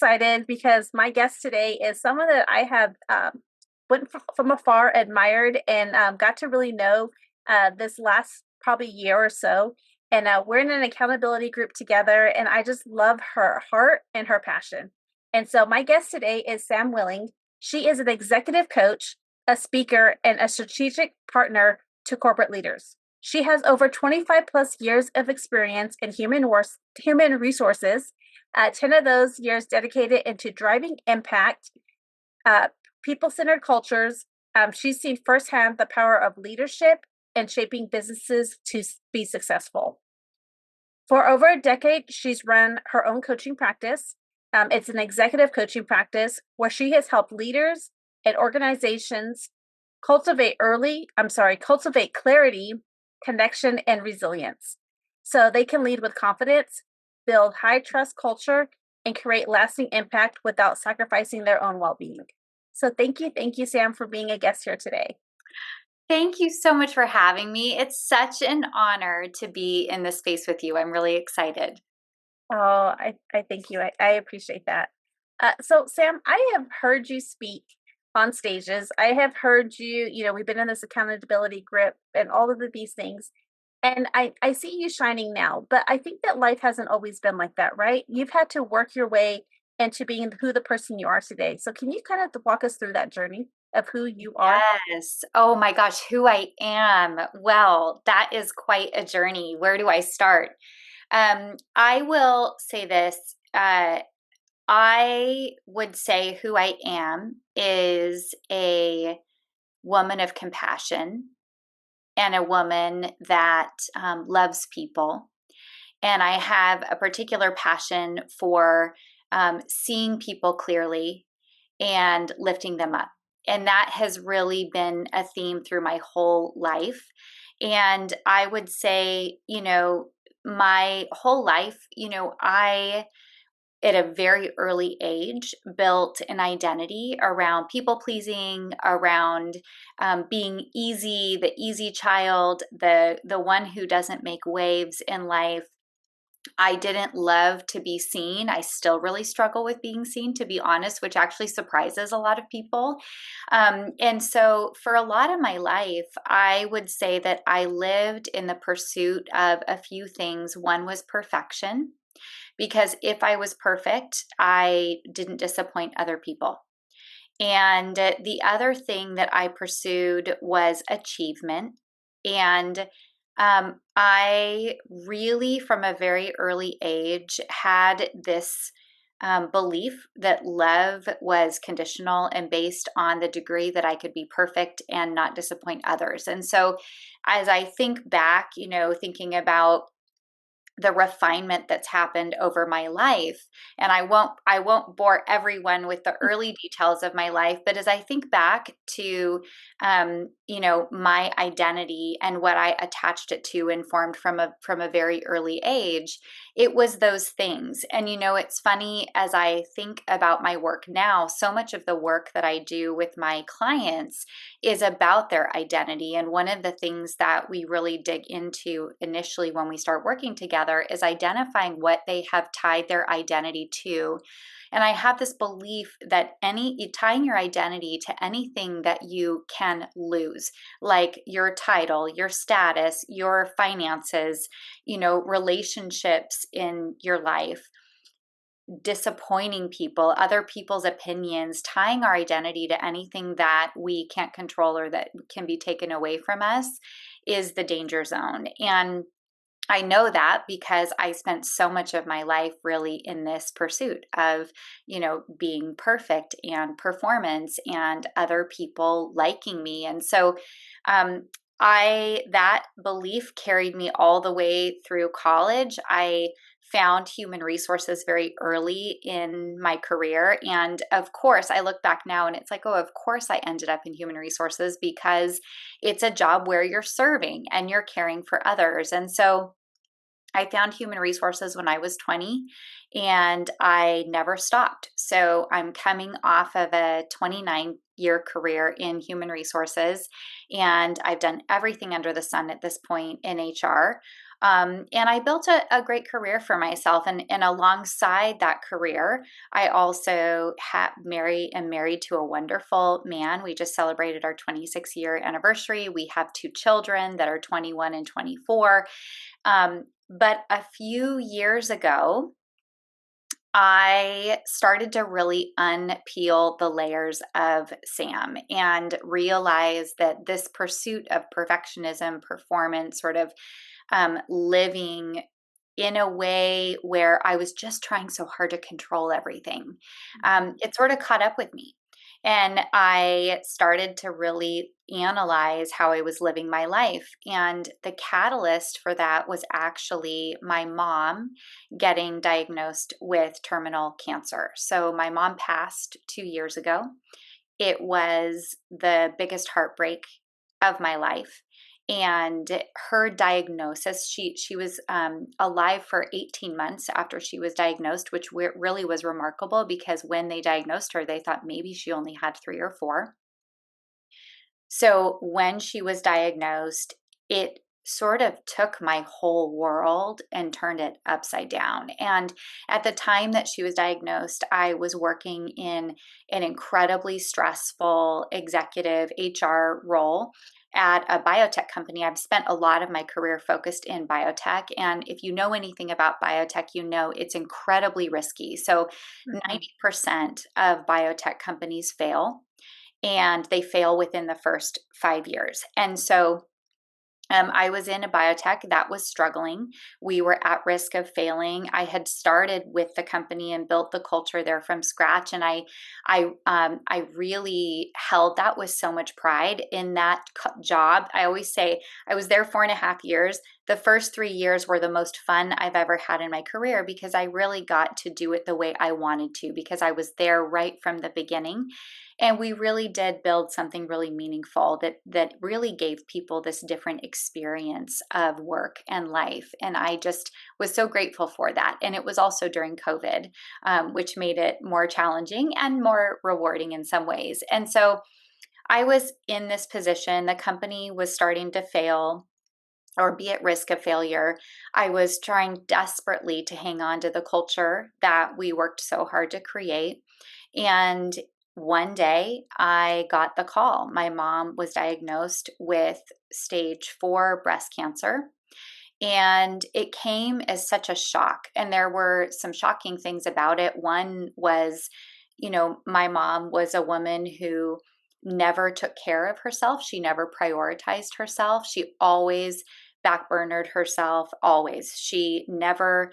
excited because my guest today is someone that I have from afar admired and got to really know this last probably year or so. And we're in an accountability group together, and I just love her heart and her passion. And so my guest today is Sam Willing. She is an executive coach, a speaker, and a strategic partner to corporate leaders. She has over 25 plus years of experience in human resources, 10 of those years dedicated into driving impact, uh, people centered cultures. She's seen firsthand the power of leadership and shaping businesses to be successful. For over a decade, she's run her own coaching practice. It's an executive coaching practice where she has helped leaders and organizations cultivate clarity, connection, and resilience so they can lead with confidence, build high trust culture, and create lasting impact without sacrificing their own well-being. So thank you, Sam, for being a guest here today. Thank you so much for having me. It's such an honor to be in this space with you. I'm really excited. Oh, I thank you. I appreciate that. So, Sam, I have heard you speak on stages. I have heard you, we've been in this accountability grip and all of these things. And I see you shining now, but I think that life hasn't always been like that, right? You've had to work your way into being who the person you are today. So, can you kind of walk us through that journey of who you are? Yes. Oh my gosh, who I am. Well, that is quite a journey. Where do I start? I will say this. I would say who I am is a woman of compassion and a woman that loves people. And I have a particular passion for seeing people clearly and lifting them up. And that has really been a theme through my whole life. And I would say, my whole life, I at a very early age built an identity around people pleasing, around being easy, the easy child, the one who doesn't make waves in life. I didn't love to be seen. I still really struggle with being seen, to be honest, which actually surprises a lot of people. And so, for a lot of my life, I would say that I lived in the pursuit of a few things. One was perfection, because if I was perfect, I didn't disappoint other people. And the other thing that I pursued was achievement. And I really, from a very early age, had this belief that love was conditional and based on the degree that I could be perfect and not disappoint others. And so, as I think back, thinking about the refinement that's happened over my life, and I won't bore everyone with the early details of my life, but as I think back to my identity and what I attached it to and formed from a very early age, it was those things. And it's funny, as I think about my work now, so much of the work that I do with my clients is about their identity. And one of the things that we really dig into initially when we start working together is identifying what they have tied their identity to. And I have this belief that tying your identity to anything that you can lose, like your title, your status, your finances, relationships in your life, disappointing people, other people's opinions, tying our identity to anything that we can't control or that can be taken away from us is the danger zone. And I know that because I spent so much of my life really in this pursuit of, being perfect and performance and other people liking me. And so, that belief carried me all the way through college. I found human resources very early in my career. And of course, I look back now and it's like, oh, of course I ended up in human resources because it's a job where you're serving and you're caring for others. And so I found human resources when I was 20 and I never stopped. So I'm coming off of a 29-year career in human resources, and I've done everything under the sun at this point in HR. And I built a great career for myself. And alongside that career, I also am married to a wonderful man. We just celebrated our 26-year anniversary. We have two children that are 21 and 24. But a few years ago, I started to really unpeel the layers of Sam and realize that this pursuit of perfectionism, performance, sort of living in a way where I was just trying so hard to control everything. It sort of caught up with me. And I started to really analyze how I was living my life. And the catalyst for that was actually my mom getting diagnosed with terminal cancer. So my mom passed 2 years ago. It was the biggest heartbreak of my life. And her diagnosis, she was alive for 18 months after she was diagnosed, which really was remarkable because when they diagnosed her, they thought maybe she only had 3 or 4. So when she was diagnosed, it sort of took my whole world and turned it upside down. And at the time that she was diagnosed, I was working in an incredibly stressful executive HR role at a biotech company. I've spent a lot of my career focused in biotech. And if you know anything about biotech, you know it's incredibly risky. So Mhm. 90% of biotech companies fail, and they fail within the first 5 years. And so I was in a biotech that was struggling. We were at risk of failing. I had started with the company and built the culture there from scratch, and I really held that with so much pride in that job. I always say I was there 4.5 years. The first 3 years were the most fun I've ever had in my career because I really got to do it the way I wanted to because I was there right from the beginning. And we really did build something really meaningful that really gave people this different experience of work and life. And I just was so grateful for that. And it was also during COVID, which made it more challenging and more rewarding in some ways. And so I was in this position. The company was starting to fail or be at risk of failure. I was trying desperately to hang on to the culture that we worked so hard to create. And one day I got the call. My mom was diagnosed with stage 4 breast cancer. And it came as such a shock. And there were some shocking things about it. One was, my mom was a woman who never took care of herself. She never prioritized herself. She always backburnered herself, always. She never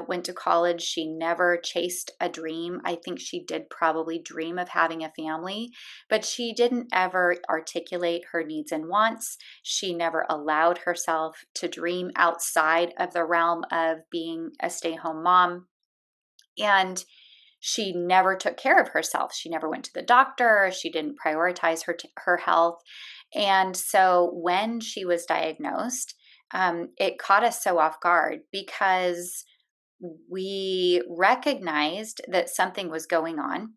went to college. She never chased a dream. I think she did probably dream of having a family, but she didn't ever articulate her needs and wants. She never allowed herself to dream outside of the realm of being a stay-home mom. And she never took care of herself. She never went to the doctor. She didn't prioritize her health. And so when she was diagnosed, it caught us so off guard because we recognized that something was going on.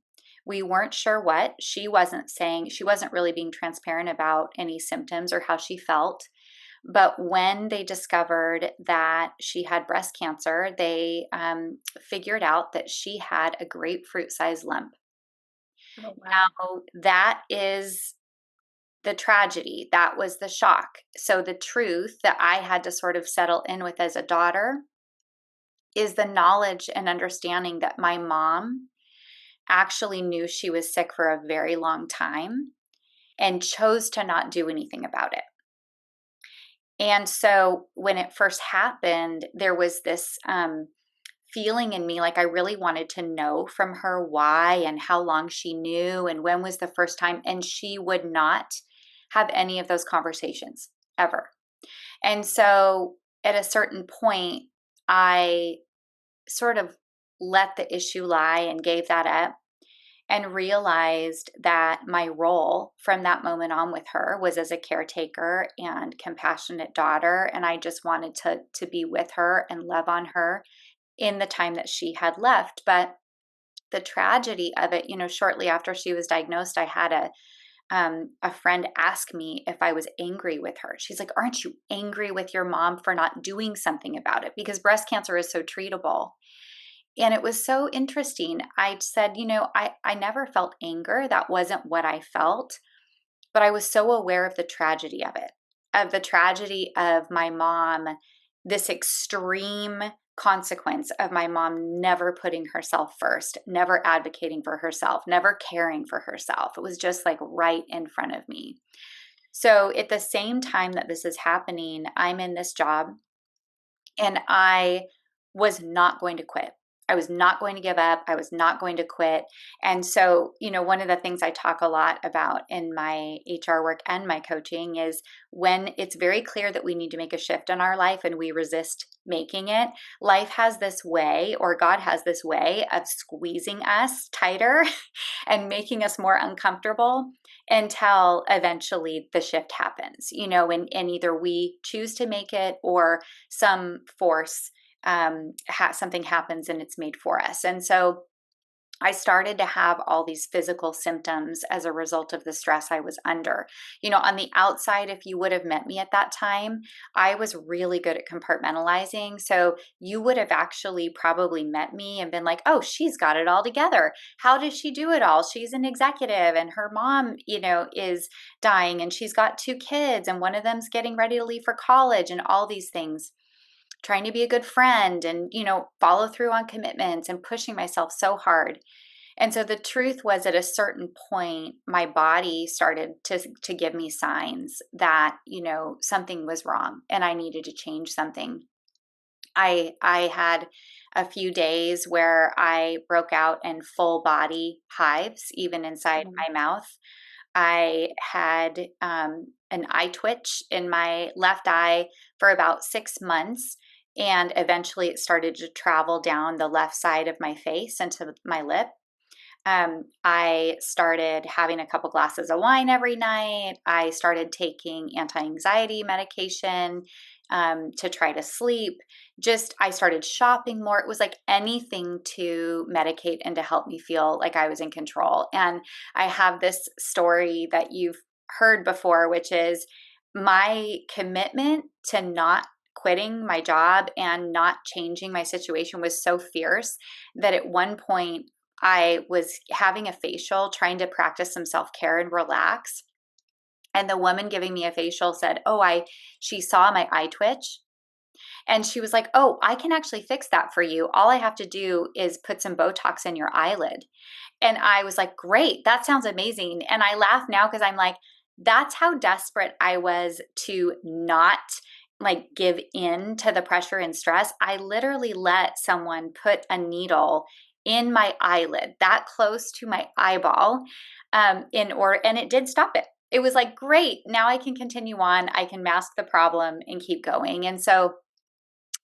We weren't sure what. She wasn't really being transparent about any symptoms or how she felt. But when they discovered that she had breast cancer, they figured out that she had a grapefruit sized lump. Oh, wow. Now, that is the tragedy. That was the shock. So, the truth that I had to sort of settle in with as a daughter is the knowledge and understanding that my mom actually knew she was sick for a very long time and chose to not do anything about it. And so when it first happened, there was this feeling in me like I really wanted to know from her why and how long she knew and when was the first time. And she would not have any of those conversations ever. And so at a certain point, I sort of let the issue lie and gave that up and realized that my role from that moment on with her was as a caretaker and compassionate daughter. And I just wanted to be with her and love on her in the time that she had left. But the tragedy of it, shortly after she was diagnosed, I had a friend ask me if I was angry with her. She's like, "Aren't you angry with your mom for not doing something about it?" Because breast cancer is so treatable. And it was so interesting. I said, I never felt anger. That wasn't what I felt. But I was so aware of the tragedy of it, of the tragedy of my mom, this extreme consequence of my mom never putting herself first, never advocating for herself, never caring for herself. It was just like right in front of me. So at the same time that this is happening, I'm in this job and I was not going to quit. I was not going to give up. I was not going to quit. And so, one of the things I talk a lot about in my HR work and my coaching is when it's very clear that we need to make a shift in our life and we resist making it, life has this way, or God has this way of squeezing us tighter and making us more uncomfortable until eventually the shift happens, and either we choose to make it or some force something happens and it's made for us. And so I started to have all these physical symptoms as a result of the stress I was under. On the outside, if you would have met me at that time, I was really good at compartmentalizing. So you would have actually probably met me and been like, "Oh, she's got it all together. How does she do it all? She's an executive and her mom, is dying and she's got two kids and one of them's getting ready to leave for college and all these things." Trying to be a good friend and, follow through on commitments and pushing myself so hard. And so the truth was at a certain point, my body started to give me signs that, something was wrong and I needed to change something. I had a few days where I broke out in full body hives, even inside Mhm. my mouth. I had an eye twitch in my left eye for about 6 months. And eventually it started to travel down the left side of my face into my lip. I started having a couple glasses of wine every night. I started taking anti anxiety medication to try to sleep. I started shopping more. It was like anything to medicate and to help me feel like I was in control. And I have this story that you've heard before, which is my commitment to not quitting my job and not changing my situation was so fierce that at one point I was having a facial, trying to practice some self care and relax. And the woman giving me a facial said, she saw my eye twitch. And she was like, "Oh, I can actually fix that for you. All I have to do is put some Botox in your eyelid." And I was like, "Great, that sounds amazing." And I laugh now because I'm like, that's how desperate I was to not like give in to the pressure and stress. I literally let someone put a needle in my eyelid that close to my eyeball and it did stop it. It was like, great, now I can continue on. I can mask the problem and keep going. And so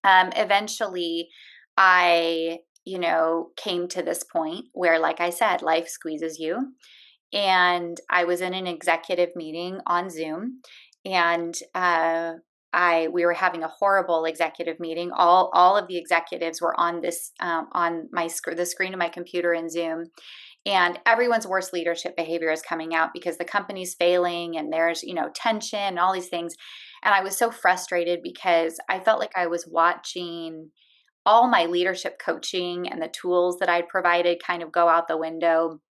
eventually I, came to this point where, like I said, life squeezes you. And I was in an executive meeting on Zoom, and we were having a horrible executive meeting. All of the executives were on this on the screen of my computer in Zoom, and everyone's worst leadership behavior is coming out because the company's failing and there's tension and all these things. And I was so frustrated because I felt like I was watching all my leadership coaching and the tools that I'd provided kind of go out the window.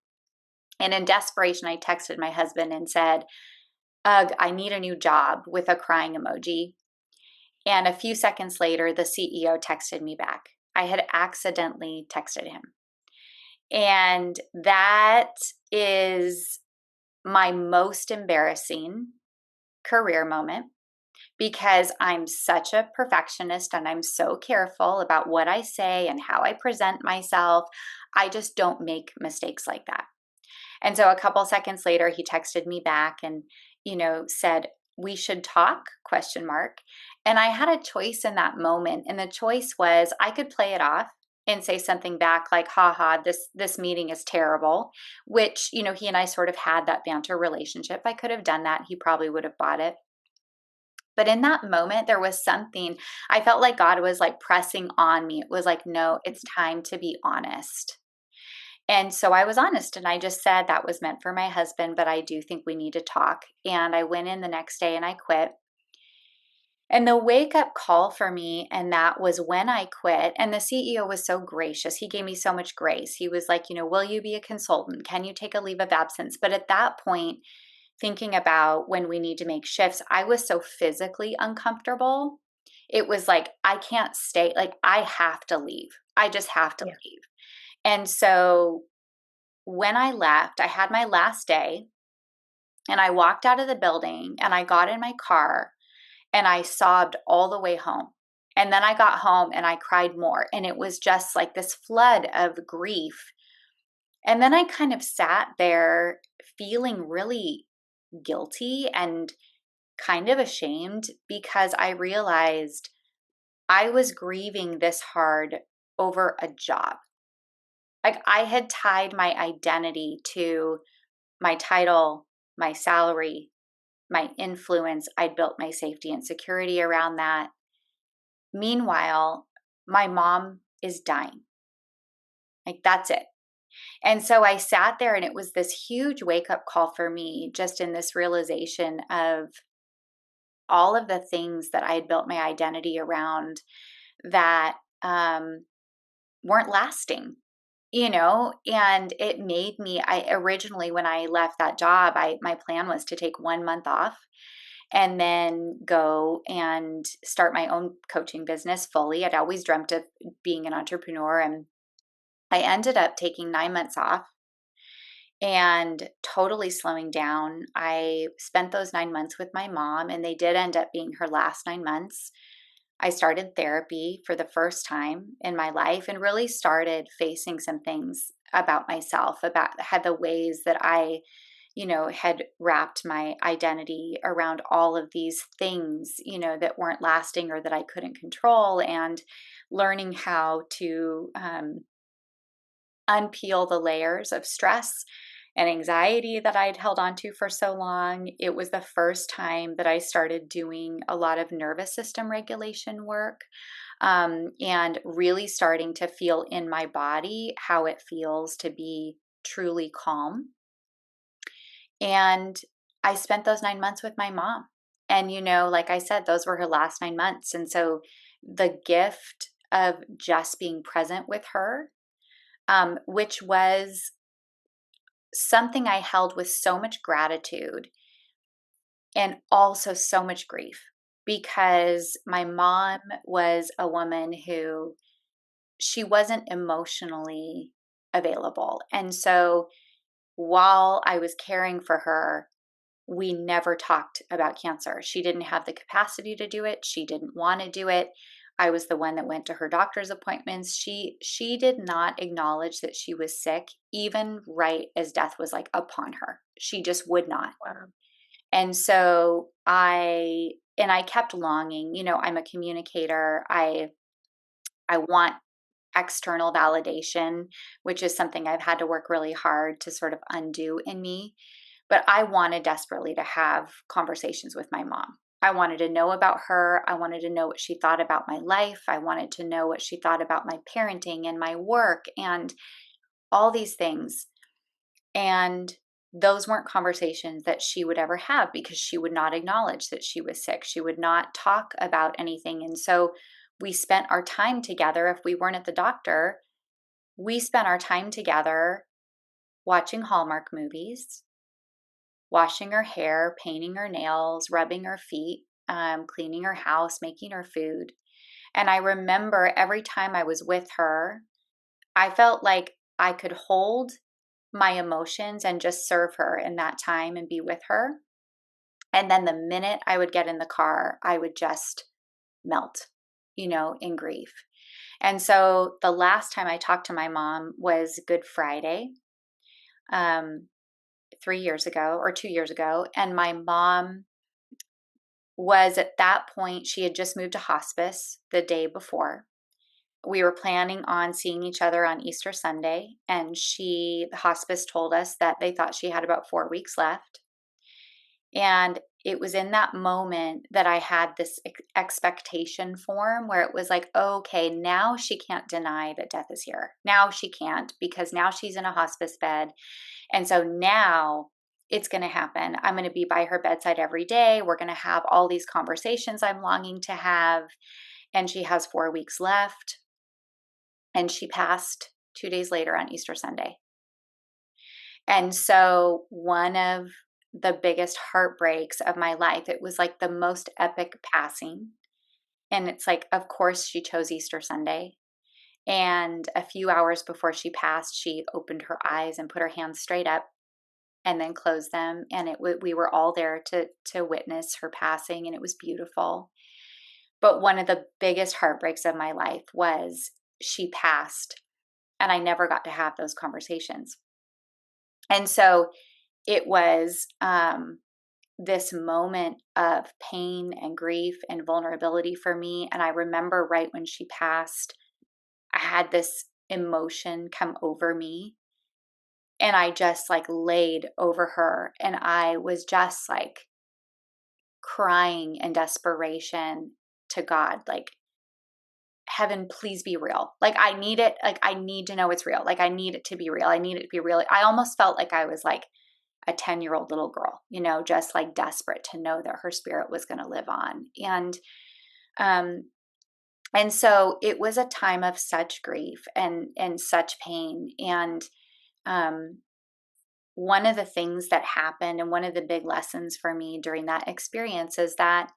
And in desperation, I texted my husband and said, "Ugh, I need a new job," with a crying emoji. And a few seconds later, the CEO texted me back. I had accidentally texted him. And that is my most embarrassing career moment because I'm such a perfectionist and I'm so careful about what I say and how I present myself. I just don't make mistakes like that. And so a couple seconds later he texted me back and said, "We should talk?" question mark. And I had a choice in that moment, and the choice was I could play it off and say something back like, "Haha, this meeting is terrible," which he and I sort of had that banter relationship. I could have done that. He probably would have bought it. But in that moment, there was something I felt like God was like pressing on me. It was like, "No, it's time to be honest." And so I was honest and I just said that was meant for my husband, but I do think we need to talk. And I went in the next day and I quit. And the wake up call for me, and that was when I quit. And the CEO was so gracious. He gave me so much grace. He was like, will you be a consultant? Can you take a leave of absence? But at that point, thinking about when we need to make shifts, I was so physically uncomfortable. It was like, I can't stay, like, I have to leave. I just have to Yeah. leave. And so when I left, I had my last day and I walked out of the building and I got in my car and I sobbed all the way home. And then I got home and I cried more. And it was just like this flood of grief. And then I kind of sat there feeling really guilty and kind of ashamed because I realized I was grieving this hard over a job. Like I had tied my identity to my title, my salary, my influence. I'd built my safety and security around that. Meanwhile, my mom is dying. Like that's it. And so I sat there and it was this huge wake up call for me, just in this realization of all of the things that I had built my identity around that weren't lasting, and it made me, I originally, when I left that job, my plan was to take 1 month off and then go and start my own coaching business fully. I'd always dreamt of being an entrepreneur, and I ended up taking 9 months off and totally slowing down. I spent those 9 months with my mom, and they did end up being her last 9 months. I started therapy for the first time in my life and really started facing some things about myself, about had the ways that I, had wrapped my identity around all of these things, that weren't lasting or that I couldn't control, and learning how to unpeel the layers of stress and anxiety that I'd held on to for so long. It was the first time that I started doing a lot of nervous system regulation work, and really starting to feel in my body how it feels to be truly calm. And I spent those 9 months with my mom. And, like I said, those were her last 9 months. And so the gift of just being present with her, which was something I held with so much gratitude and also so much grief, because my mom was a woman who she wasn't emotionally available. And so while I was caring for her, we never talked about cancer. She didn't have the capacity to do it. She didn't want to do it. I was the one that went to her doctor's appointments. She did not acknowledge that she was sick, even right as death was like upon her. She just would not. Wow. And so I kept longing. I'm a communicator. I want external validation, which is something I've had to work really hard to sort of undo in me. But I wanted desperately to have conversations with my mom. I wanted to know about her. I wanted to know what she thought about my life. I wanted to know what she thought about my parenting and my work and all these things. And those weren't conversations that she would ever have, because she would not acknowledge that she was sick. She would not talk about anything. And so we spent our time together. If we weren't at the doctor, we spent our time together watching Hallmark movies, washing her hair, painting her nails, rubbing her feet, cleaning her house, making her food. And I remember every time I was with her, I felt like I could hold my emotions and just serve her in that time and be with her. And then the minute I would get in the car, I would just melt, in grief. And so the last time I talked to my mom was Good Friday, um, 3 years ago or 2 years ago. And my mom was at that point, she had just moved to hospice the day before. We were planning on seeing each other on Easter Sunday, and the hospice told us that they thought she had about 4 weeks left. And it was in that moment that I had this expectation form where it was like, okay, now she can't deny that death is here. Now she can't, because now she's in a hospice bed. And so now it's going to happen. I'm going to be by her bedside every day. We're going to have all these conversations I'm longing to have. And she has 4 weeks left. And she passed 2 days later on Easter Sunday. And so, one of the biggest heartbreaks of my life, it was like the most epic passing. And it's like, of course, she chose Easter Sunday. And a few hours before she passed, she opened her eyes and put her hands straight up and then closed them. And we were all there to witness her passing, and it was beautiful. But one of the biggest heartbreaks of my life was she passed, and I never got to have those conversations. And so it was this moment of pain and grief and vulnerability for me. And I remember right when she passed, I had this emotion come over me. And I just like laid over her. And I was just like crying in desperation to God, like, heaven, please be real. Like, I need it. Like, I need to know it's real. Like, I need it to be real. I need it to be real. I almost felt like I was like a 10-year-old little girl, just like desperate to know that her spirit was going to live on. Um, and so it was a time of such grief and such pain. And um, one of the things that happened, and one of the big lessons for me during that experience, is that,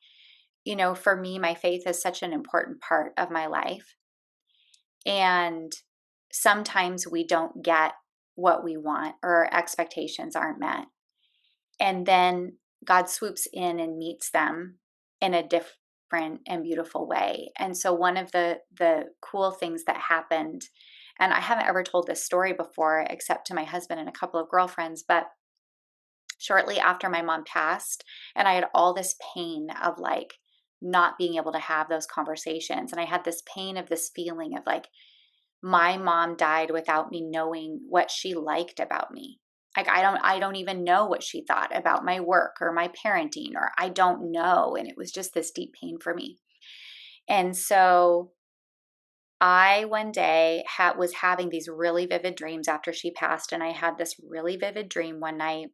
for me, my faith is such an important part of my life. And sometimes we don't get what we want, or our expectations aren't met. And then God swoops in and meets them in a different and beautiful way. And so one of the cool things that happened, and I haven't ever told this story before except to my husband and a couple of girlfriends, but shortly after my mom passed, and I had all this pain of like not being able to have those conversations, and I had this pain of this feeling of like, my mom died without me knowing what she liked about me. Like, I don't even know what she thought about my work or my parenting, or I don't know. And it was just this deep pain for me. And so I one day was having these really vivid dreams after she passed. And I had this really vivid dream one night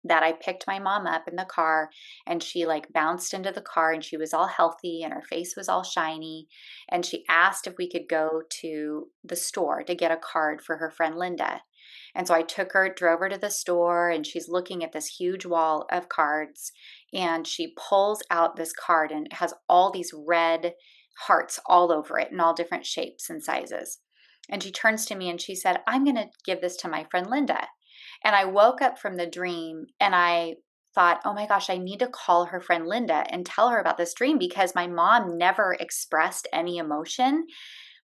that I picked my mom up in the car, and she like bounced into the car, and she was all healthy and her face was all shiny. And she asked if we could go to the store to get a card for her friend Linda. And so I took her, drove her to the store, and she's looking at this huge wall of cards. And she pulls out this card, and it has all these red hearts all over it in all different shapes and sizes. And she turns to me and she said, "I'm going to give this to my friend Linda." And I woke up from the dream and I thought, oh my gosh, I need to call her friend Linda and tell her about this dream, because my mom never expressed any emotion.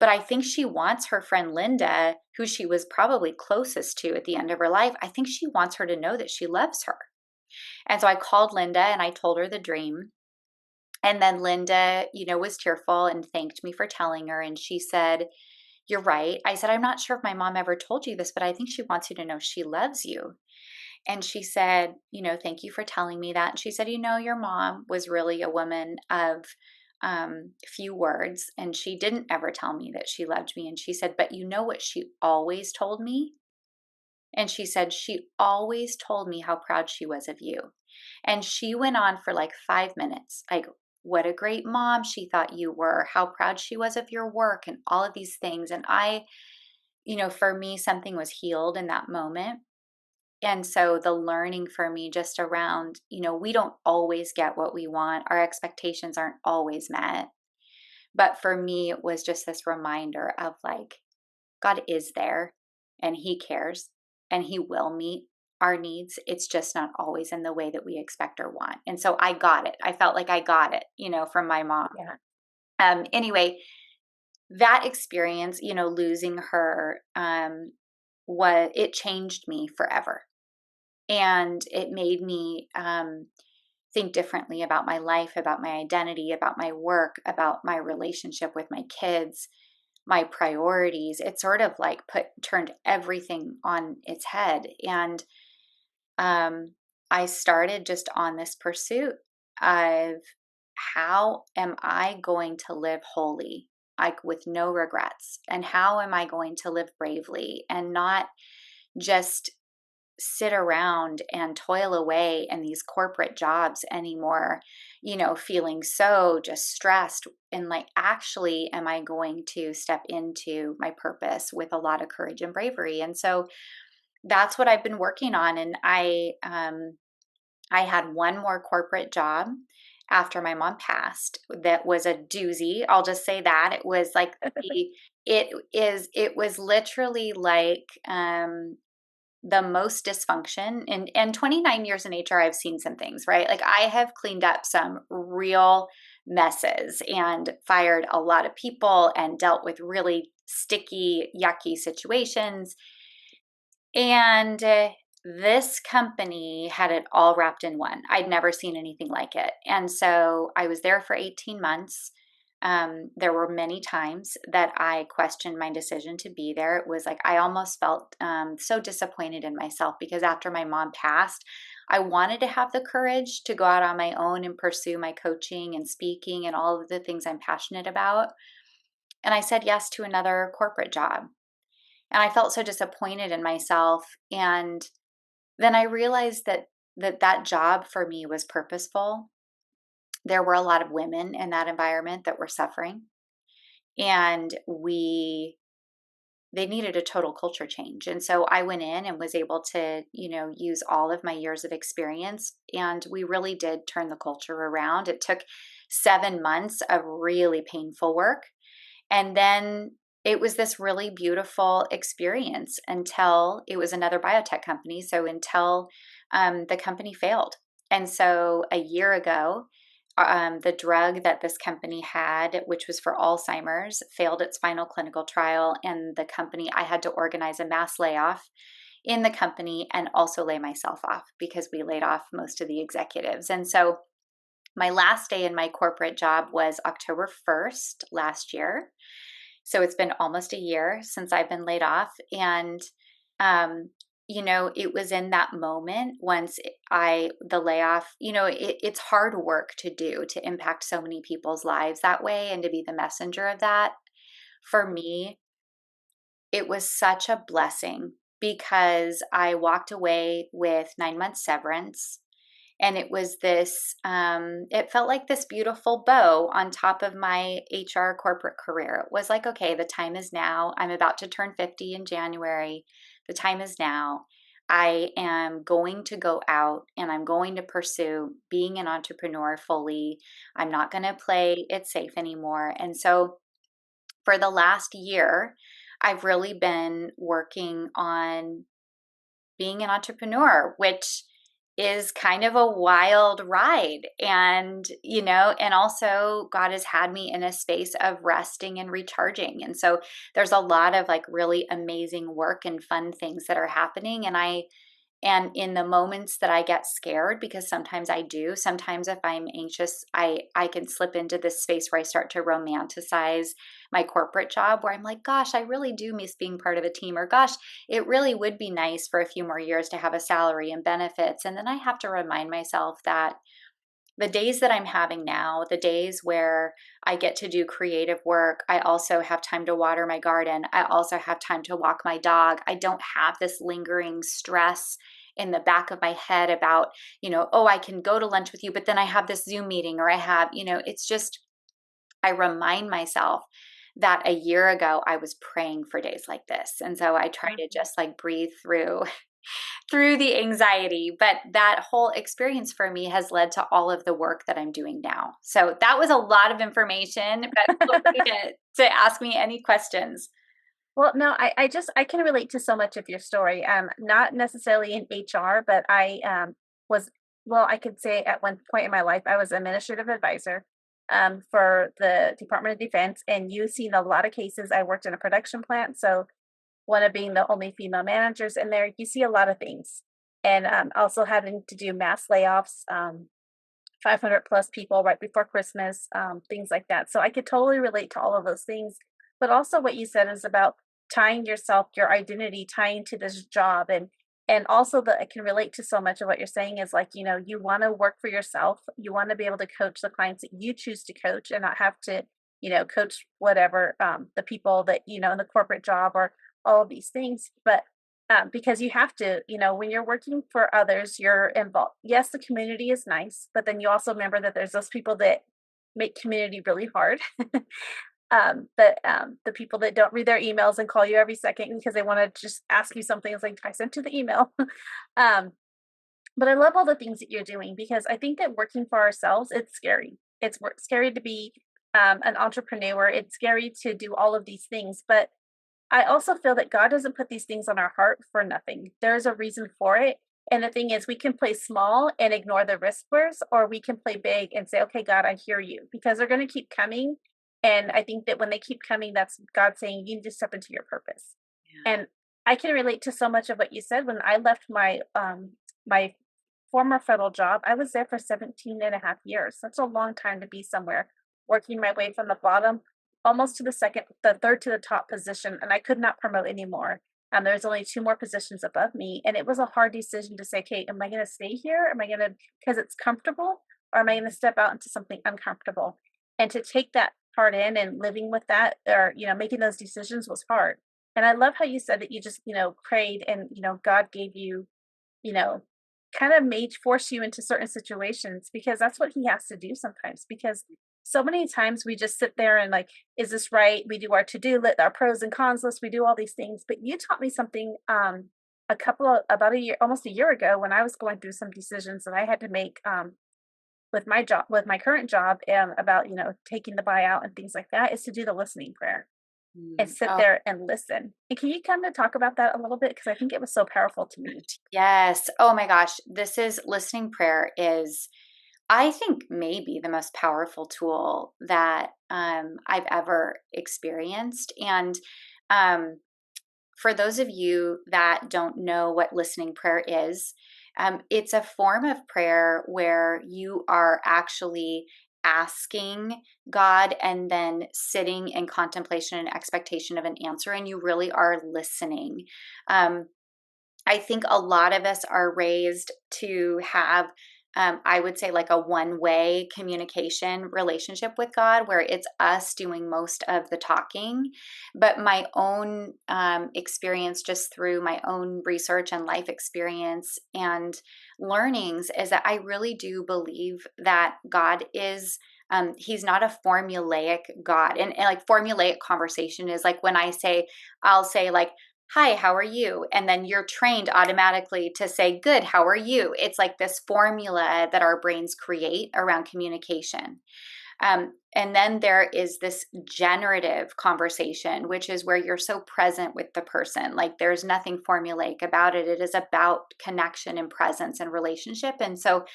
But I think she wants her friend Linda, who she was probably closest to at the end of her life, I think she wants her to know that she loves her. And so I called Linda and I told her the dream. And then Linda, was tearful and thanked me for telling her. And she said, "You're right." I said, "I'm not sure if my mom ever told you this, but I think she wants you to know she loves you." And she said, "Thank you for telling me that." And she said, "Your mom was really a woman of few words, and she didn't ever tell me that she loved me." And she said, "But you know what she always told me?" And she said, "She always told me how proud she was of you." And she went on for like 5 minutes, like, what a great mom she thought you were, how proud she was of your work, and all of these things. And for me, something was healed in that moment. And so the learning for me just around, we don't always get what we want. Our expectations aren't always met. But for me, it was just this reminder of like, God is there and He cares and He will meet our needs. It's just not always in the way that we expect or want. And so I got it. I felt like I got it, from my mom. Yeah. Anyway, that experience, losing her, it changed me forever. And it made me think differently about my life, about my identity, about my work, about my relationship with my kids, my priorities. It sort of like turned everything on its head. And I started just on this pursuit of how am I going to live wholly, like with no regrets? And how am I going to live bravely and not just sit around and toil away in these corporate jobs anymore, feeling so just stressed. And like, actually, am I going to step into my purpose with a lot of courage and bravery? And so that's what I've been working on. And I had one more corporate job after my mom passed that was a doozy. I'll just say that. It was like it was literally like the most dysfunction and 29 years in HR, I've seen some things, right? Like I have cleaned up some real messes and fired a lot of people and dealt with really sticky, yucky situations. And this company had it all wrapped in one. I'd never seen anything like it. And so I was there for 18 months. There were many times that I questioned my decision to be there. It was like I almost felt so disappointed in myself because after my mom passed, I wanted to have the courage to go out on my own and pursue my coaching and speaking and all of the things I'm passionate about. And I said yes to another corporate job. And I felt so disappointed in myself. And then I realized that job for me was purposeful. There were a lot of women in that environment that were suffering, and they needed a total culture change. And so I went in and was able to, use all of my years of experience, and we really did turn the culture around. It took 7 months of really painful work, and then it was this really beautiful experience until it was another biotech company. So until the company failed. And so a year ago, the drug that this company had, which was for Alzheimer's, failed its final clinical trial. And the company, I had to organize a mass layoff in the company and also lay myself off because we laid off most of the executives. And so my last day in my corporate job was October 1st last year. So it's been almost a year since I've been laid off. And, it was in that moment once the layoff, it's hard work to do to impact so many people's lives that way and to be the messenger of that. For me, it was such a blessing because I walked away with 9 months severance. And it was it felt like this beautiful bow on top of my HR corporate career. It was like, okay, the time is now. I'm about to turn 50 in January. The time is now. I am going to go out and I'm going to pursue being an entrepreneur fully. I'm not going to play it safe anymore. And so for the last year, I've really been working on being an entrepreneur, which is kind of a wild ride. And also God has had me in a space of resting and recharging. And so there's a lot of like really amazing work and fun things that are happening. And in the moments that I get scared, because sometimes I do, sometimes if I'm anxious, I can slip into this space where I start to romanticize my corporate job where I'm like, gosh, I really do miss being part of a team, or gosh, it really would be nice for a few more years to have a salary and benefits. And then I have to remind myself that the days that I'm having now, the days where I get to do creative work, I also have time to water my garden. I also have time to walk my dog. I don't have this lingering stress in the back of my head about, oh, I can go to lunch with you, but then I have this Zoom meeting, or I have, it's just, I remind myself that a year ago I was praying for days like this. And so I try to just like breathe through the anxiety, but that whole experience for me has led to all of the work that I'm doing now. So that was a lot of information, but feel free to ask me any questions. Well, no, I can relate to so much of your story. Not necessarily in HR, but I was well, I could say at one point in my life I was administrative advisor for the Department of Defense, and you've seen a lot of cases. I worked in a production plant, so one of being the only female managers in there, you see a lot of things, and also having to do mass layoffs. 500 plus people right before Christmas, things like that. So I could totally relate to all of those things. But also, what you said is about tying yourself, your identity, tying to this job. And also I can relate to so much of what you're saying is like, you want to work for yourself. You want to be able to coach the clients that you choose to coach and not have to, coach whatever, the people that, in the corporate job or all of these things. But because you have to, when you're working for others, you're involved. Yes, the community is nice, but then you also remember that there's those people that make community really hard. The people that don't read their emails and call you every second because they want to just ask you something. It's like, I sent you the email. um, but I love all the things that you're doing because I think that working for ourselves, it's scary. It's scary to be an entrepreneur. It's scary to do all of these things. But I also feel that God doesn't put these things on our heart for nothing. There's a reason for it. And the thing is, we can play small and ignore the risks, or we can play big and say, okay, God, I hear you, because they're going to keep coming. And I think that when they keep coming, that's God saying, you need to step into your purpose. Yeah. And I can relate to so much of what you said. When I left my former federal job, I was there for 17 and a half years. That's a long time to be somewhere, working my way from the bottom almost to the third to the top position, and I could not promote anymore. There's only two more positions above me, and it was a hard decision to say, okay, am I going to stay here? Am I going to, because it's comfortable, or am I going to step out into something uncomfortable? And to take that part in and living with that, or, making those decisions was hard. And I love how you said that you just, prayed and, God gave you, you know, kind of made force you into certain situations, because that's what he has to do sometimes. Because so many times we just sit there and like, is this right? We do our to-do list, our pros and cons list, we do all these things. But you taught me something about a year, almost a year ago, when I was going through some decisions that I had to make with my job, with my current job, and about, taking the buyout and things like that, is to do the listening prayer and sit Oh, there and listen. And can you kind of talk about that a little bit? Because I think it was so powerful to me. yes. Oh my gosh. This is listening prayer is, I think, maybe the most powerful tool that I've ever experienced. And um, for those of you that don't know what listening prayer is, it's a form of prayer where you are actually asking God and then sitting in contemplation and expectation of an answer, and you really are listening. Um, I think a lot of us are raised to have, I would say, like a one way communication relationship with God where it's us doing most of the talking. But my own experience, just through my own research and life experience and learnings, is that I really do believe that God is. He's not a formulaic God. And like formulaic conversation is like when I'll say, like, hi, how are you? And then you're trained automatically to say, good, how are you? It's like this formula that our brains create around communication. And then there is this generative conversation, which is where you're so present with the person. Like there's nothing formulaic about it. It is about connection and presence and relationship. And so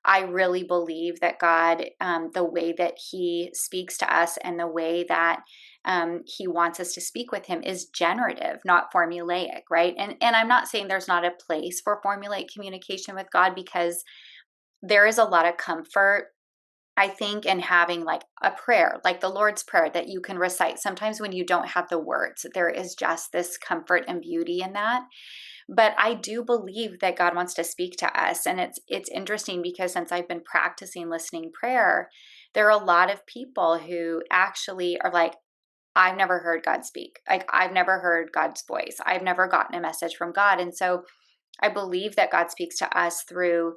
I really believe that God, the way that He speaks to us and the way that He wants us to speak with Him is generative, not formulaic, right? And I'm not saying there's not a place for formulaic communication with God, because there is a lot of comfort, I think, in having like a prayer, like the Lord's Prayer that you can recite. Sometimes when you don't have the words, there is just this comfort and beauty in that. But I do believe that God wants to speak to us. And it's interesting because since I've been practicing listening prayer, there are a lot of people who actually are like, I've never heard God speak. Like I've never heard God's voice. I've never gotten a message from God. And so I believe that God speaks to us through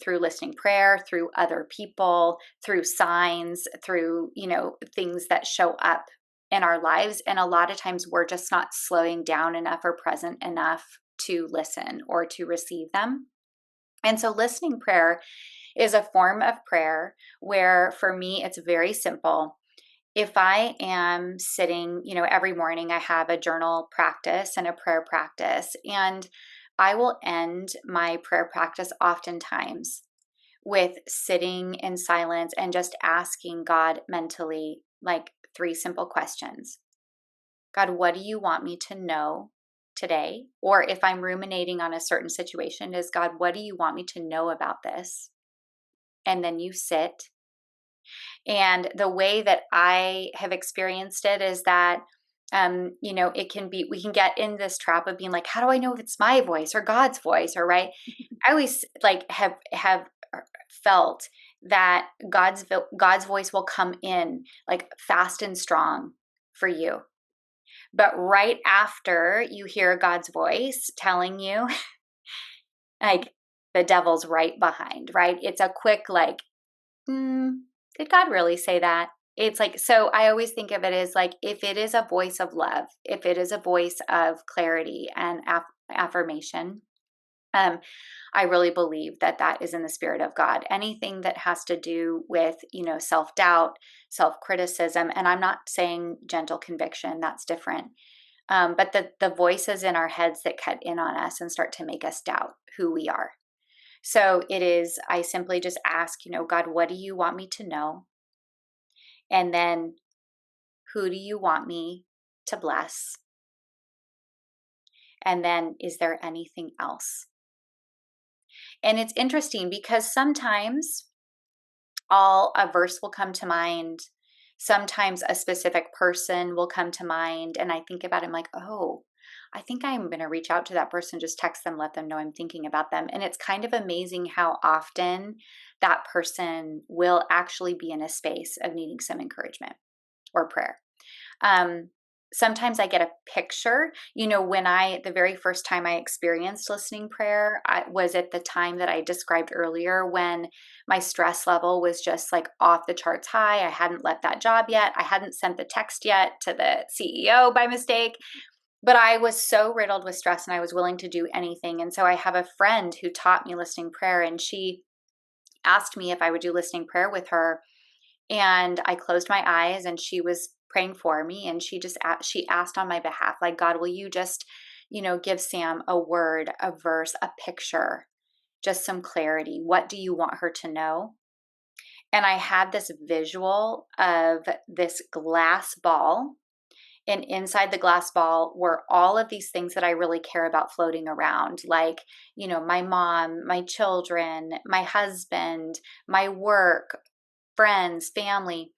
listening prayer, through other people, through signs, through things that show up in our lives. And a lot of times we're just not slowing down enough or present enough to listen or to receive them. And so listening prayer is a form of prayer where, for me, it's very simple. If I am sitting, every morning I have a journal practice and a prayer practice, and I will end my prayer practice oftentimes with sitting in silence and just asking God mentally, like, three simple questions. God, what do you want me to know today? Or if I'm ruminating on a certain situation, is God, what do you want me to know about this? And then you sit. And the way that I have experienced it is that It can be, we can get in this trap of being like, how do I know if it's my voice or God's voice, or right? I always like have felt that God's voice will come in like fast and strong for you. But right after you hear God's voice telling you, like the devil's right behind, right? It's a quick like, did God really say that? It's like, so I always think of it as like, if it is a voice of love, if it is a voice of clarity and affirmation, um, I really believe that that is in the spirit of God. Anything that has to do with, self doubt, self criticism, and I'm not saying gentle conviction, that's different. But the voices in our heads that cut in on us and start to make us doubt who we are. So it is, I simply just ask, God, what do you want me to know? And then who do you want me to bless? And then is there anything else? And it's interesting because sometimes a verse will come to mind. Sometimes a specific person will come to mind. And I think about it, I'm like, oh, I think I'm going to reach out to that person, just text them, let them know I'm thinking about them. And it's kind of amazing how often that person will actually be in a space of needing some encouragement or prayer. Um, Sometimes I get a picture. The very first time I experienced listening prayer, I was at the time that I described earlier when my stress level was just like off the charts high. I hadn't left that job yet. I hadn't sent the text yet to the CEO by mistake, but I was so riddled with stress and I was willing to do anything. And so I have a friend who taught me listening prayer, and she asked me if I would do listening prayer with her. And I closed my eyes and she was praying for me, and she asked on my behalf, like, God, will you just, give Sam a word, a verse, a picture, just some clarity. What do you want her to know? And I had this visual of this glass ball, and inside the glass ball were all of these things that I really care about floating around, like, my mom, my children, my husband, my work, friends, family.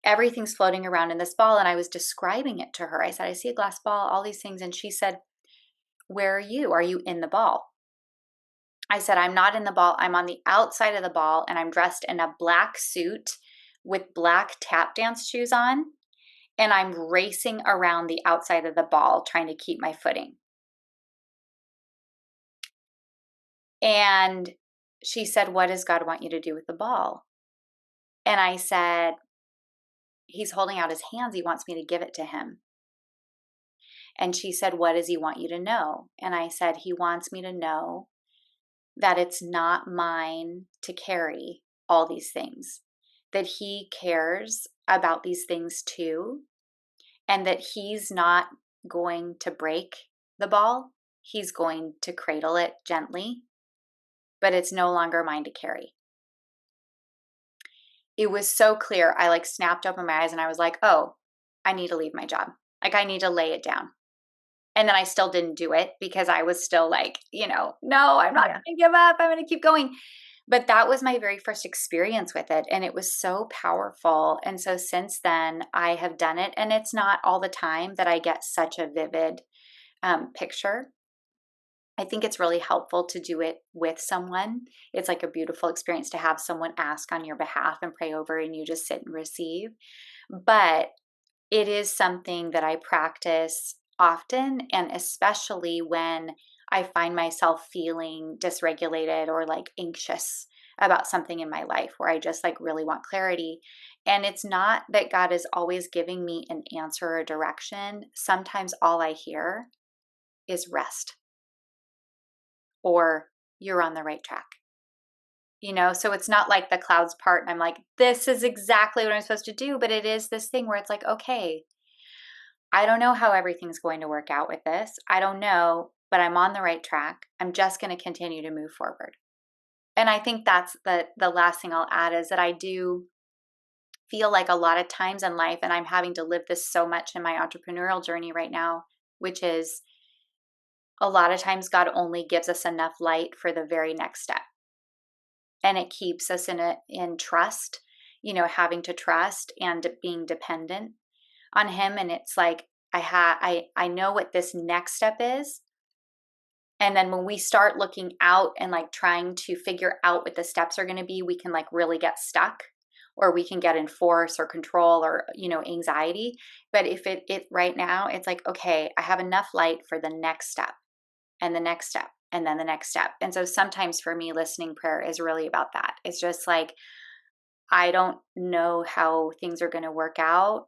Everything's floating around in this ball. And I was describing it to her. I said, I see a glass ball, all these things. And she said, where are you? Are you in the ball? I said, I'm not in the ball. I'm on the outside of the ball, and I'm dressed in a black suit with black tap dance shoes on. And I'm racing around the outside of the ball trying to keep my footing. And she said, what does God want you to do with the ball? And I said, he's holding out his hands. He wants me to give it to him. And she said, what does he want you to know? And I said, he wants me to know that it's not mine to carry all these things, that he cares about these things too, and that he's not going to break the ball. He's going to cradle it gently, but it's no longer mine to carry. It was so clear. I like snapped open my eyes and I was like, oh, I need to leave my job. Like, I need to lay it down. And then I still didn't do it because I was still like, no, I'm not Yeah. going to give up. I'm going to keep going. But that was my very first experience with it. And it was so powerful. And so since then, I have done it. And it's not all the time that I get such a vivid picture. I think it's really helpful to do it with someone. It's like a beautiful experience to have someone ask on your behalf and pray over, and you just sit and receive. But it is something that I practice often, and especially when I find myself feeling dysregulated or like anxious about something in my life where I just like really want clarity. And it's not that God is always giving me an answer or direction. Sometimes all I hear is rest, or you're on the right track. So it's not like the clouds part and I'm like, this is exactly what I'm supposed to do. But it is this thing where it's like, okay, I don't know how everything's going to work out with this. I don't know, but I'm on the right track. I'm just going to continue to move forward. And I think that's the last thing I'll add is that I do feel like a lot of times in life, and I'm having to live this so much in my entrepreneurial journey right now, which is a lot of times God only gives us enough light for the very next step. And it keeps us in trust, having to trust and being dependent on him. And it's like, I know what this next step is. And then when we start looking out and like trying to figure out what the steps are going to be, we can like really get stuck, or we can get in force or control or, anxiety. But if it right now, it's like, okay, I have enough light for the next step and the next step and then the next step. And so sometimes for me, listening prayer is really about that. It's just like, I don't know how things are going to work out.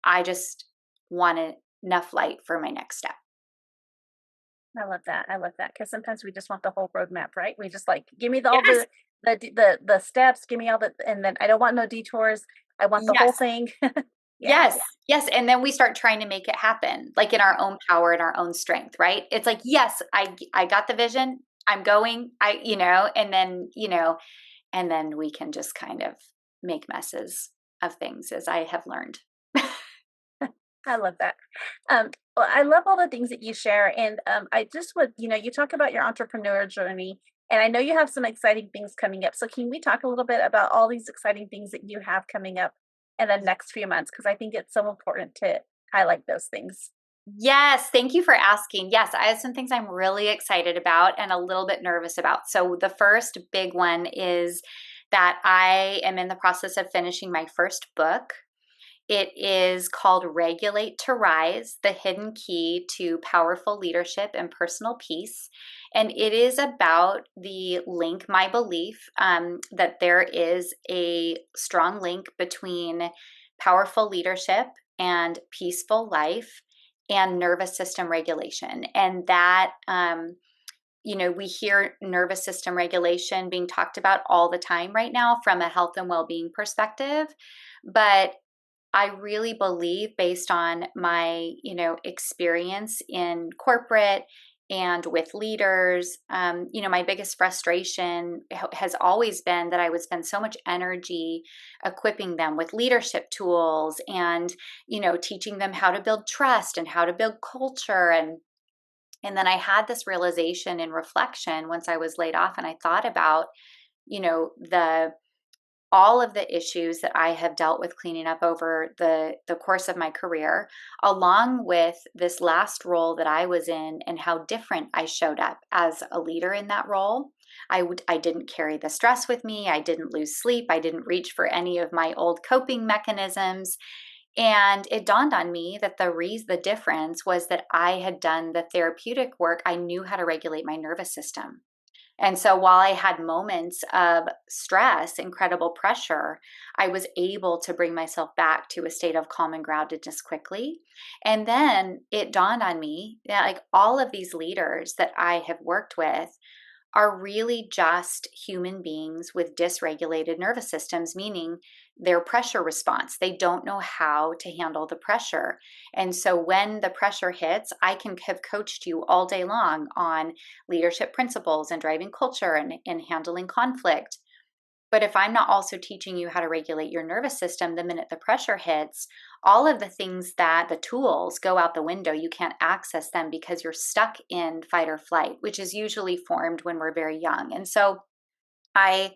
I just want enough light for my next step. I love that. I love that because sometimes we just want the whole roadmap, right? We just like give me all Yes. the steps, give me all the, and then I don't want no detours. I want the whole Yes. thing. Yeah, Yes. Yes. And then we start trying to make it happen, like in our own power and our own strength, right? It's like, yes, I got the vision. I'm going. And then we can just kind of make messes of things, as I have learned. I love that. Well, I love all the things that you share, and I just would, you talk about your entrepreneur journey, and I know you have some exciting things coming up. So, can we talk a little bit about all these exciting things that you have coming up in the next few months? Because I think it's so important to highlight those things. Yes, thank you for asking. Yes, I have some things I'm really excited about and a little bit nervous about. So, the first big one is that I am in the process of finishing my first book. It is called Regulate to Rise: The Hidden Key to Powerful Leadership and Personal Peace. And it is about the link, my belief that there is a strong link between powerful leadership and peaceful life and nervous system regulation. And that, we hear nervous system regulation being talked about all the time right now from a health and well being perspective. But I really believe, based on my, experience in corporate and with leaders, my biggest frustration has always been that I would spend so much energy equipping them with leadership tools and, teaching them how to build trust and how to build culture. And then I had this realization in reflection once I was laid off, and I thought about, the all of the issues that I have dealt with cleaning up over the course of my career, along with this last role that I was in and how different I showed up as a leader in that role. I didn't carry the stress with me. I didn't lose sleep. I didn't reach for any of my old coping mechanisms. And it dawned on me that the difference was that I had done the therapeutic work. I knew how to regulate my nervous system. And so while I had moments of stress, incredible pressure, I was able to bring myself back to a state of calm and groundedness quickly. And then it dawned on me that like all of these leaders that I have worked with are really just human beings with dysregulated nervous systems, meaning their pressure response. They don't know how to handle the pressure. And so when the pressure hits, I can have coached you all day long on leadership principles and driving culture and handling conflict. But if I'm not also teaching you how to regulate your nervous system the minute the pressure hits, all of the things that the tools go out the window. You can't access them because you're stuck in fight or flight, which is usually formed when we're very young. And so I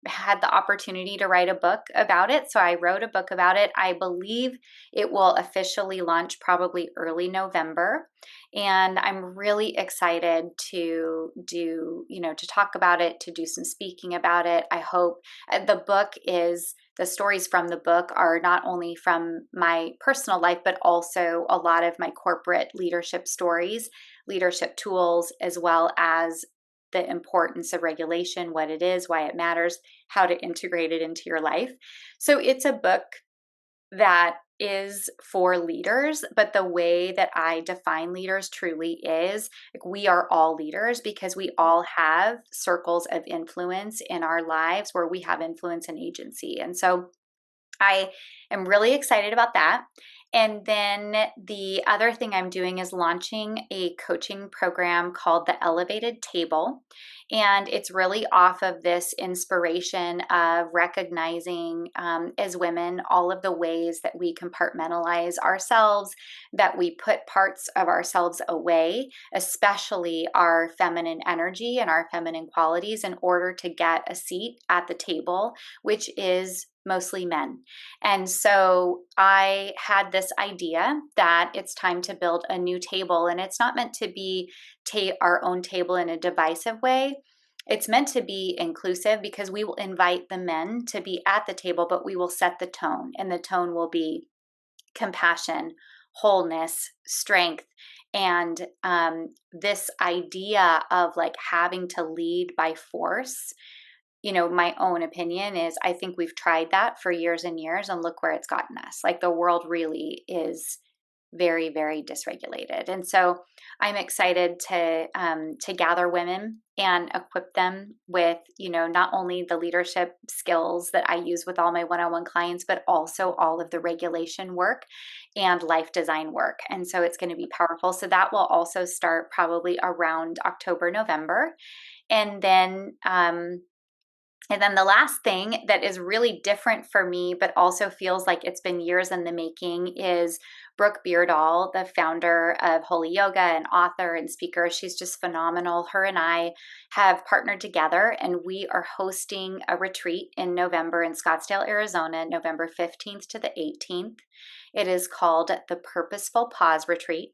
had the opportunity to write a book about it. So I wrote a book about it. I believe it will officially launch probably early November. And I'm really excited to to talk about it, to do some speaking about it. I hope the stories from the book are not only from my personal life, but also a lot of my corporate leadership stories, leadership tools, as well as the importance of regulation, what it is, why it matters, how to integrate it into your life. So it's a book that is for leaders, but the way that I define leaders truly is like we are all leaders because we all have circles of influence in our lives where we have influence and agency. And so I am really excited about that. And then the other thing I'm doing is launching a coaching program called the Elevated Table. And it's really off of this inspiration of recognizing as women all of the ways that we compartmentalize ourselves, that we put parts of ourselves away, especially our feminine energy and our feminine qualities, in order to get a seat at the table, which is mostly men. And so I had this idea that it's time to build a new table. And it's not meant to be our own table in a divisive way. It's meant to be inclusive because we will invite the men to be at the table, but we will set the tone, and the tone will be compassion, wholeness, strength, and this idea of like having to lead by force. My own opinion is I think we've tried that for years and years, and look where it's gotten us. Like the world really is very, very dysregulated. And so I'm excited to gather women and equip them with, not only the leadership skills that I use with all my one-on-one clients, but also all of the regulation work and life design work. And so it's going to be powerful. So that will also start probably around October, November. And then the last thing that is really different for me, but also feels like it's been years in the making, is Brooke Beardall, the founder of Holy Yoga and author and speaker. She's just phenomenal. Her and I have partnered together, and we are hosting a retreat in November in Scottsdale, Arizona, November 15th to the 18th. It is called the Purposeful Pause Retreat.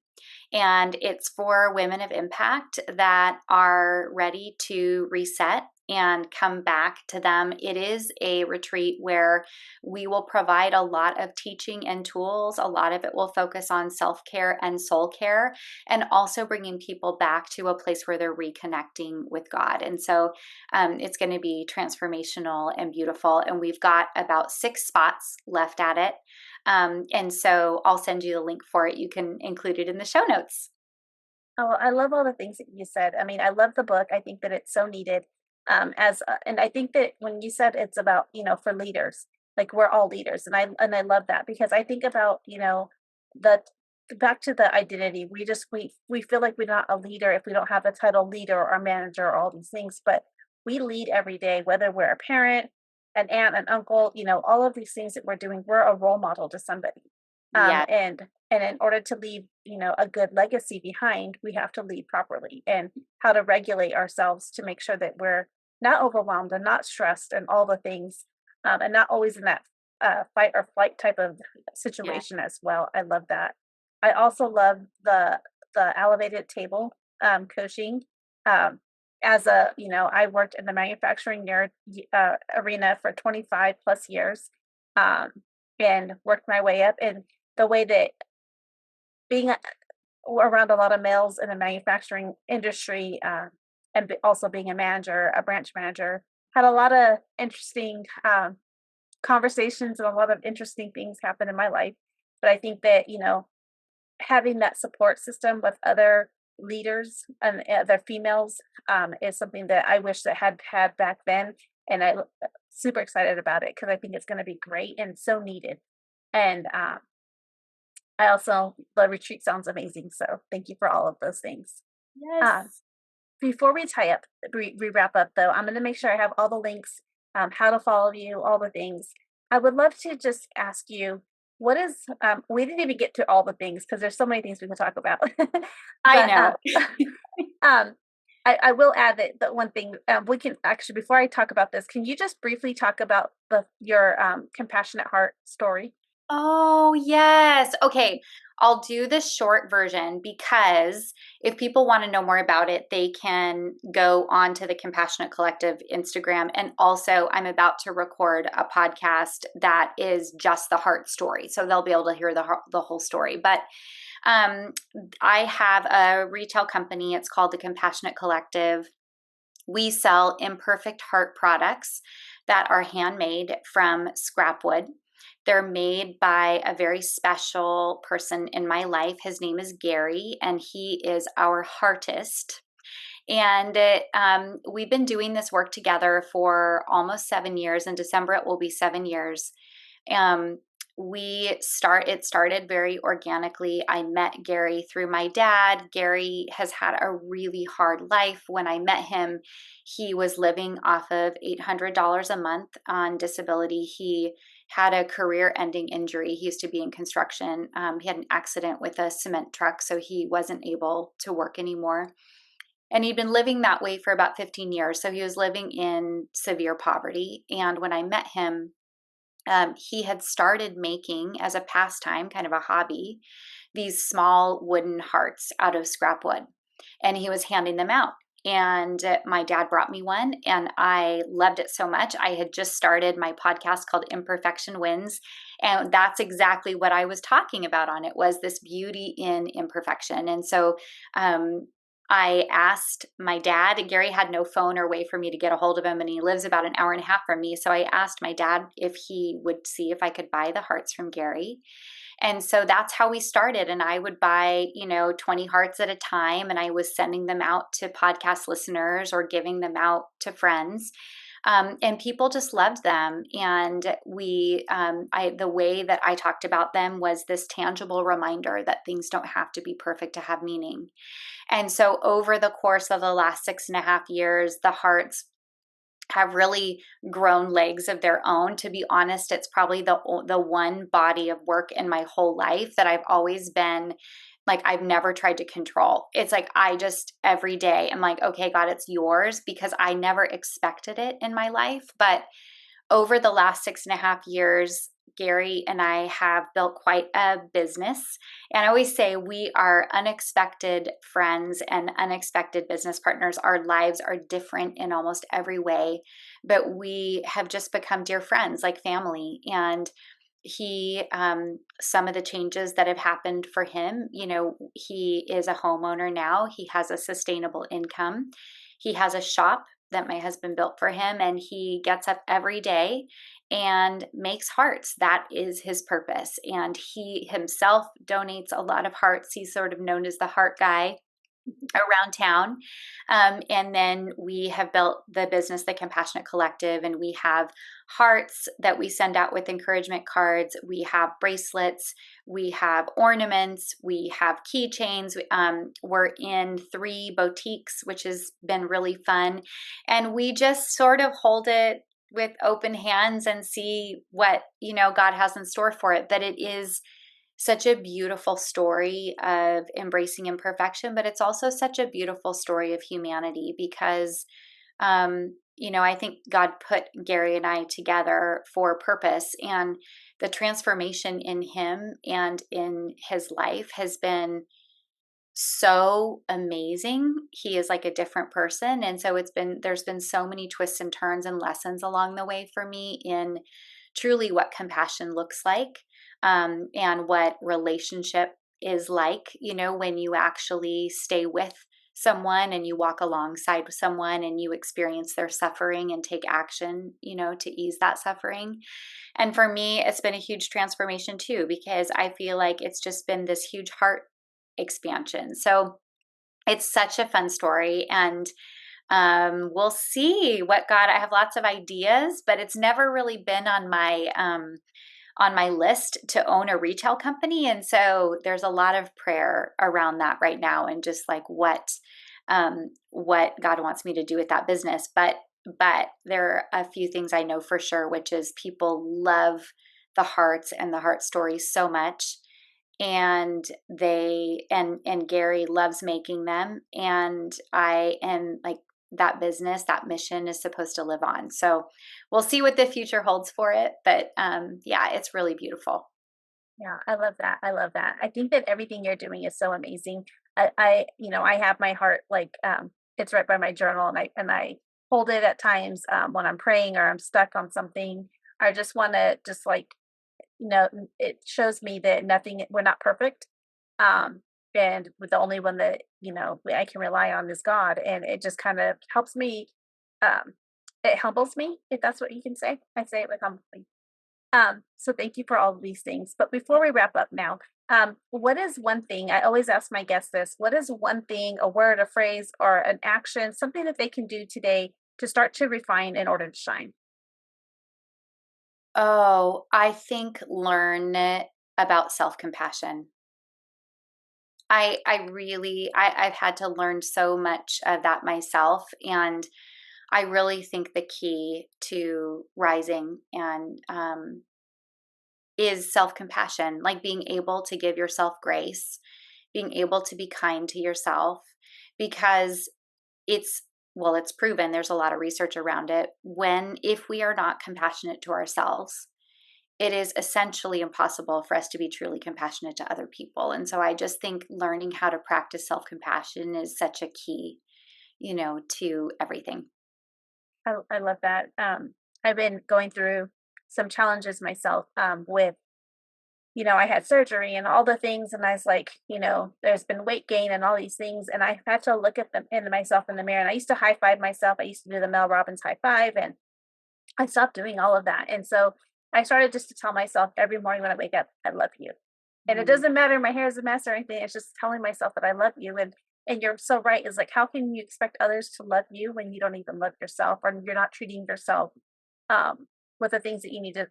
And it's for women of impact that are ready to reset and come back to them. It is a retreat where we will provide a lot of teaching and tools. A lot of it will focus on self-care and soul care, and also bringing people back to a place where they're reconnecting with God. And so it's going to be transformational and beautiful. And we've got about 6 spots left at it. And so I'll send you the link for it. You can include it in the show notes. Oh, I love all the things that you said. I mean, I love the book. I think that it's so needed. And I think that when you said it's about, for leaders, like we're all leaders, and I love that because I think about, the back to the identity. We feel like we're not a leader if we don't have the title leader or manager or all these things, but we lead every day, whether we're a parent, an aunt, an uncle, all of these things that we're doing, we're a role model to somebody. Yeah, And in order to leave, a good legacy behind, we have to lead properly and how to regulate ourselves to make sure that we're not overwhelmed and not stressed and all the things, and not always in that fight or flight type of yeah. situation as well. I love that. I also love the elevated table coaching. Um, I worked in the manufacturing arena for 25 plus years, um, and worked my way up. And the way that being around a lot of males in the manufacturing industry, and also being a manager, a branch manager, had a lot of interesting conversations and a lot of interesting things happen in my life. But I think that, having that support system with other leaders and other females, is something that I wish that had back then. And super excited about it because I think it's going to be great and so needed. And I also the retreat sounds amazing, so thank you for all of those things. Uh, Yes. Before we wrap up though, I'm going to make sure I have all the links, how to follow you, all the things. I would love to just ask you, what is we didn't even get to all the things because there's so many things we can talk about, I but know. um, I will add that the one thing we can actually before I talk about this, can you just briefly talk about your compassionate heart story? Oh, yes. Okay. I'll do the short version because if people want to know more about it, they can go on to the Compassionate Collective Instagram. And also, I'm about to record a podcast that is just the heart story. So they'll be able to hear the whole story. But um, I have a retail company. It's called the Compassionate Collective. We sell imperfect heart products that are handmade from scrap wood. They're made by a very special person in my life. His name is Gary, and he is our heartist. And we've been doing this work together for almost 7 years. In December, it will be 7 years. Um, it started very organically. I met Gary through my dad. Gary has had a really hard life. When I met him, he was living off of $800 a month on disability. He had a career ending injury. He used to be in construction. He had an accident with a cement truck, so he wasn't able to work anymore. And he'd been living that way for about 15 years. So he was living in severe poverty. And when I met him, He had started making, as a pastime, kind of a hobby, these small wooden hearts out of scrap wood. And he was handing them out. And my dad brought me one, and I loved it so much. I had just started my podcast called Imperfection Wins, and that's exactly what I was talking about on it, was this beauty in imperfection. And so um, I asked my dad. Gary had no phone or way for me to get a hold of him, and he lives about an hour and a half from me. So I asked my dad if he would see if I could buy the hearts from Gary. And so that's how we started. And I would buy, 20 hearts at a time, and I was sending them out to podcast listeners or giving them out to friends. And people just loved them. And the way that I talked about them was this tangible reminder that things don't have to be perfect to have meaning. And so over the course of the last 6.5 years, the hearts have really grown legs of their own. To be honest, it's probably the one body of work in my whole life that I've always been like, I've never tried to control. It's like I just every day I'm like, okay, God, it's yours, because I never expected it in my life. But over the last 6.5 years, Gary and I have built quite a business. And I always say we are unexpected friends and unexpected business partners. Our lives are different in almost every way, but we have just become dear friends, like family. And some of the changes that have happened for him, he is a homeowner now. He has a sustainable income. He has a shop that my husband built for him, and he gets up every day and makes hearts. That is his purpose. And he himself donates a lot of hearts. He's sort of known as the heart guy around town. And then we have built the business, The Compassionate Collective, and we have hearts that we send out with encouragement cards. We have bracelets, we have ornaments, we have keychains. We're in 3 boutiques, which has been really fun. And we just sort of hold it with open hands and see what, God has in store for it. That it is such a beautiful story of embracing imperfection, but it's also such a beautiful story of humanity because, I think God put Gary and I together for a purpose, and the transformation in him and in his life has been so amazing. He is like a different person. And so there's been so many twists and turns and lessons along the way for me in truly what compassion looks like, and what relationship is like, when you actually stay with someone and you walk alongside someone and you experience their suffering and take action, to ease that suffering. And for me, it's been a huge transformation too, because I feel like it's just been this huge heart expansion. So it's such a fun story. And we'll see what God, I have lots of ideas, but it's never really been on my list to own a retail company. And so there's a lot of prayer around that right now, and just like what God wants me to do with that business. But there are a few things I know for sure, which is people love the hearts and the heart stories so much. And and Gary loves making them. And I am like, that business, that mission is supposed to live on. So we'll see what the future holds for it. But yeah, it's really beautiful. Yeah, I love that. I love that. I think that everything you're doing is so amazing. I have my heart like it's right by my journal, and I hold it at times when I'm praying or I'm stuck on something. I just want to just like it shows me that we're not perfect. Um, and with the only one that, I can rely on is God. And it just kind of helps me, um, it humbles me, if that's what you can say. I say it with humbly. So thank you for all of these things. But before we wrap up now, what is one thing I always ask my guests this? What is one thing, a word, a phrase, or an action, something that they can do today to start to refine in order to shine? Oh, I think learn about self-compassion. I've had to learn so much of that myself. And I really think the key to rising and is self-compassion, like being able to give yourself grace, being able to be kind to yourself, because it's it's proven, there's a lot of research around it, when if we are not compassionate to ourselves, it is essentially impossible for us to be truly compassionate to other people. And so I just think learning how to practice self-compassion is such a key, to everything. I love that. I've been going through some challenges myself with, I had surgery and all the things, and I was like, there's been weight gain and all these things, and I had to look at them in myself in the mirror. And I used to high five myself. I used to do the Mel Robbins high five, and I stopped doing all of that. And so I started just to tell myself every morning when I wake up, I love you. And it Mm, doesn't matter my hair is a mess or anything. It's just telling myself that I love you. And you're so right. Is like, how can you expect others to love you when you don't even love yourself, or you're not treating yourself um with the things that you need to,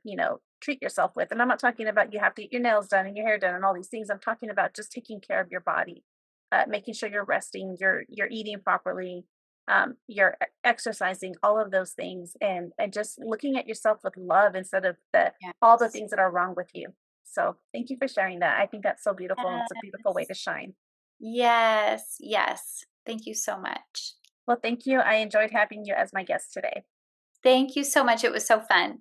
treat yourself with? And I'm not talking about you have to get your nails done and your hair done and all these things. I'm talking about just taking care of your body, making sure you're resting, you're eating properly, you're exercising, all of those things, and just looking at yourself with love instead of all the yes. things that are wrong with you. So thank you for sharing that. I think that's so beautiful, and it's a beautiful way Yes. to shine. Yes. Yes. Thank you so much. Well, thank you. I enjoyed having you as my guest today. Thank you so much. It was so fun.